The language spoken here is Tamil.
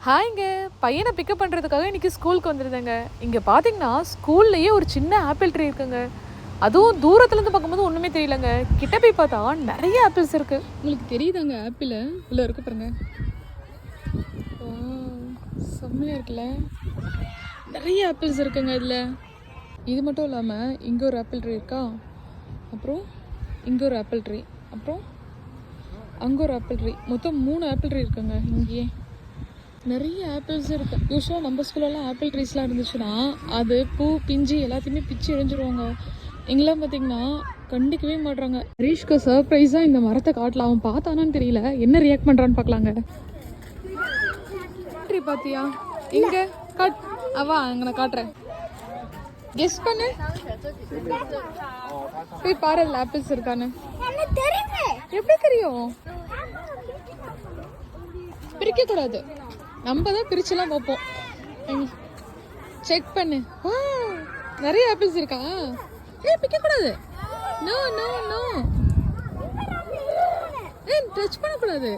ஹாய்ங்க. பையனை பிக்கப் பண்ணுறதுக்காக இன்றைக்கி ஸ்கூலுக்கு வந்துருந்தேங்க. இங்கே பார்த்தீங்கன்னா ஸ்கூல்லையே ஒரு சின்ன ஆப்பிள் ட்ரீ இருக்குங்க. அதுவும் தூரத்துலேருந்து பார்க்கும்போது ஒன்றுமே தெரியலங்க. கிட்ட போய் பார்த்தா நிறைய ஆப்பிள்ஸ் இருக்குது. உங்களுக்கு தெரியுதாங்க ஆப்பிள் உள்ள இருக்கு பாருங்க. செம்மையாக இருக்குல்ல, நிறைய ஆப்பிள்ஸ் இருக்குங்க இதில். இது மட்டும் இல்லாமல் இங்கே ஒரு ஆப்பிள் ட்ரீ இருக்கா, அப்புறம் இங்கே ஒரு ஆப்பிள் ட்ரீ, அப்புறம் அங்கே ஒரு ஆப்பிள் ட்ரீ. மொத்தம் 3 ஆப்பிள் ட்ரீ இருக்குங்க. இங்கேயே நிறைய ஆப்பிள்ஸ் இருக்கு. யூஸ்வலாக நம்ம ஸ்கூலெல்லாம் ஆப்பிள் ட்ரீஸ்லாம் இருந்துச்சுன்னா அது பூ பிஞ்சு எல்லாத்தையுமே பிச்சு எரிஞ்சிருவாங்க. இங்கெல்லாம் பார்த்தீங்கன்னா கண்டிக்கவே மாட்றாங்க. ஹரீஷ்க்கு சர்ப்ரைஸாக இந்த மரத்தை காட்டலாம். அவன் பார்த்தானான்னு தெரியல, என்ன ரியாக்ட் பண்ணுறான்னு பார்க்கலாங்க. ட்ரீ பார்த்தியா? இங்கே காட், அவா அங்கே நான் காட்டுறேன். கெஸ் பண்ணு, போய் பாரு அதில் ஆப்பிள்ஸ் இருக்கான்னு. எப்படி தெரியும்? பிரிக்க கூடாது, நம்ம தான் பிரிச்சுலாம் பார்ப்போம். செக் பண்ணு. நிறைய ஆப்பிள்ஸ் இருக்கா? பிக்க கூடாது. நோ நோ நோ, டச் பண்ணக்கூடாது.